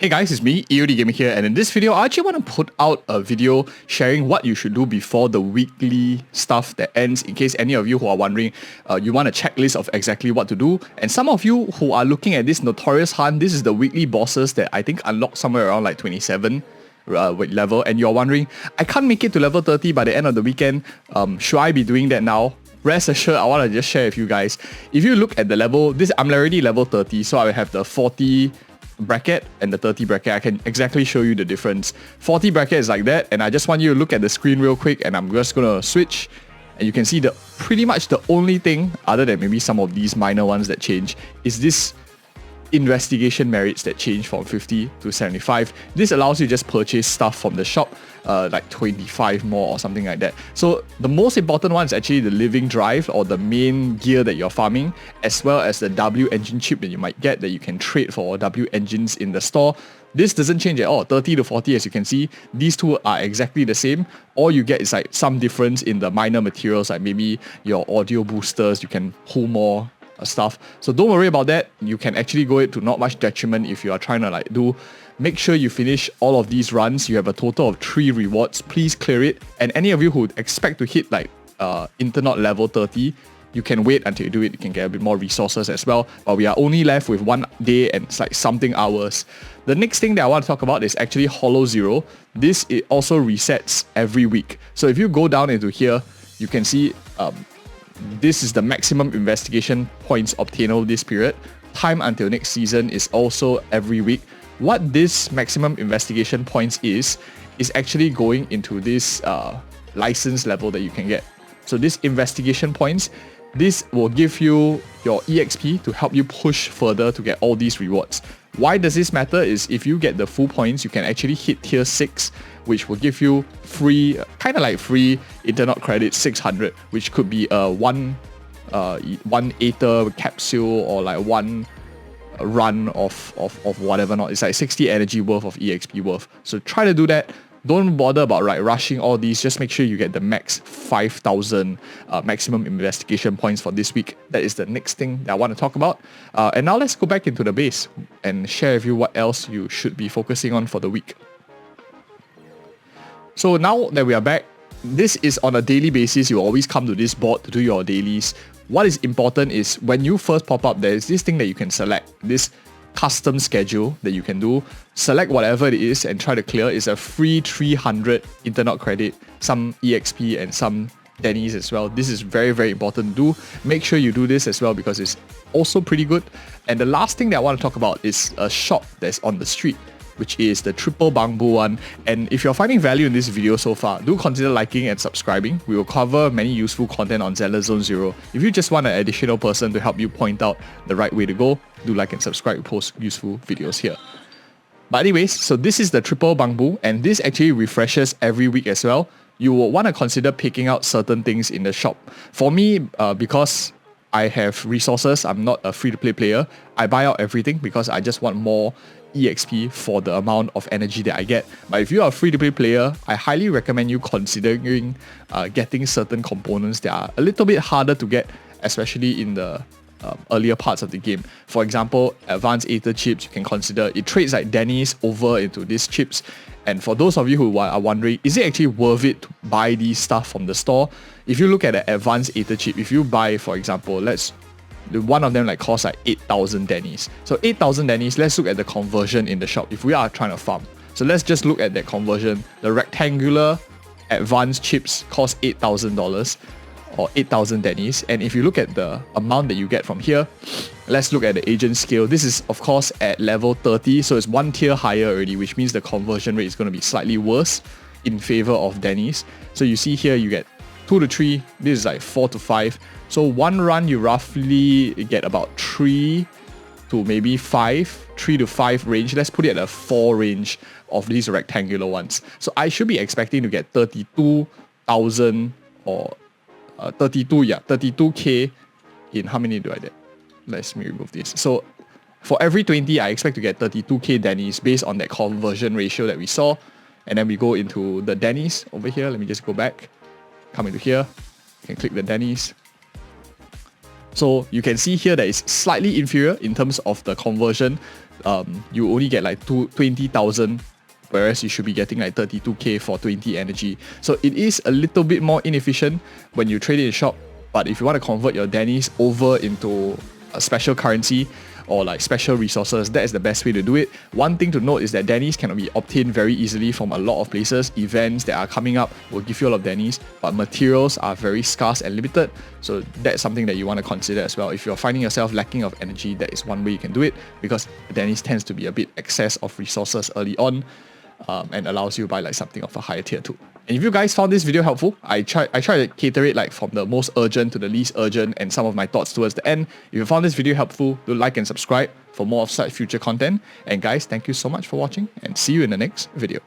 Hey guys, it's me, EODGamer here, and in this video, I actually want to put out a video sharing what you should do before the weekly stuff that ends, in case any of you who are wondering, you want a checklist of exactly what to do. And some of you who are looking at this notorious hunt, this is the weekly bosses that I think unlock somewhere around like 27 level, and you're wondering, I can't make it to level 30 by the end of the weekend, should I be doing that now? Rest assured, I want to just share with you guys. If you look at the level, I'm already level 30, so I will have the 40 bracket and the 30 bracket. I can exactly show you the difference. 40 bracket is like that, and I just want you to look at the screen real quick, and I'm just gonna switch, and you can see the pretty much the only thing, other than maybe some of these minor ones that change, is this investigation merits that change from 50 to 75. This allows you to just purchase stuff from the shop, like 25 more or something like that. So the most important one is actually the living drive, or the main gear that you're farming, as well as the W engine chip that you might get that you can trade for W engines in the store. This doesn't change at all. 30 to 40, as you can see, these two are exactly the same. All you get is like some difference in the minor materials, like maybe your audio boosters, you can pull more stuff. So don't worry about that. You can actually go into not much detriment if you are trying to make sure you finish all of these runs. You have a total of 3 rewards. Please clear it. And any of you who expect to hit like Internet level 30, you can wait until you do it. You can get a bit more resources as well. But we are only left with 1 day and it's like something hours. The next thing that I want to talk about is actually Hollow Zero. This, it also resets every week. So if you go down into here, you can see this is the maximum investigation points obtainable this period. Time until next season is also every week. What this maximum investigation points is actually going into this license level that you can get. So this investigation points, this will give you your EXP to help you push further to get all these rewards. Why does this matter is if you get the full points, you can actually hit tier 6, which will give you free, kind of like free internet credit 600, which could be one Aether capsule or like one run of whatever not. It's like 60 energy worth of EXP worth. So try to do that. Don't bother about rushing all these. Just make sure you get the max 5,000 maximum investigation points for this week. That is the next thing that I want to talk about. And now let's go back into the base and share with you what else you should be focusing on for the week. So now that we are back, this is on a daily basis. You always come to this board to do your dailies. What is important is when you first pop up, there is this thing that you can select, this custom schedule that you can do. Select whatever it is and try to clear. It's a free 300 internet credit, some EXP and some Denny's as well. This is very, very important to do. Make sure you do this as well because it's also pretty good. And the last thing that I want to talk about is a shop that's on the street, which is the triple bamboo one. And if you're finding value in this video so far, do consider liking and subscribing. We will cover many useful content on Zenless Zone Zero. If you just want an additional person to help you point out the right way to go, do like and subscribe. We post useful videos here. But anyways, so this is the triple bamboo, and this actually refreshes every week as well. You will want to consider picking out certain things in the shop. For me, because I have resources, I'm not a free-to-play player, I buy out everything because I just want more EXP for the amount of energy that I get. But if you are a free-to-play player, I highly recommend you considering getting certain components that are a little bit harder to get, especially in the earlier parts of the game. For example, advanced Aether chips, you can consider. It trades like Denny's over into these chips. And for those of you who are wondering, is it actually worth it to buy these stuff from the store? If you look at the advanced Aether chip, if you buy, for example, one of them like costs like 8,000 Denny's. So 8,000 Denny's, let's look at the conversion in the shop if we are trying to farm. So let's just look at that conversion. The rectangular advanced chips cost $8,000 or 8,000 Denny's. And if you look at the amount that you get from here, let's look at the agent scale. This is of course at level 30, so it's 1 tier higher already, which means the conversion rate is going to be slightly worse in favor of Denny's. So you see here you get 2 to 3, this is like 4 to 5. So one run you roughly get about 3 to maybe 5, 3 to 5 range. Let's put it at a 4 range of these rectangular ones. So I should be expecting to get 32,000 or 32k in how many do I get? Let me remove this. So for every 20, I expect to get 32k Denny's based on that conversion ratio that we saw. And then we go into the Denny's over here. Let me just go back. Come into here. You can click the Denny's. So you can see here that it's slightly inferior in terms of the conversion. you only get like 20,000, whereas you should be getting like 32k for 20 energy. So it is a little bit more inefficient when you trade it in shop, but if you want to convert your Dennies over into a special currency or like special resources, that is the best way to do it. One thing to note is that Dennies can be obtained very easily from a lot of places. Events that are coming up will give you a lot of Dennies, but materials are very scarce and limited, so that's something that you want to consider as well. If you're finding yourself lacking of energy, that is one way you can do it, because Dennies tends to be a bit excess of resources early on, and allows you to buy like something of a higher tier too. And if you guys found this video helpful, I try to cater it like from the most urgent to the least urgent and some of my thoughts towards the end. If you found this video helpful, do like and subscribe for more of such future content. And guys, thank you so much for watching, and see you in the next video.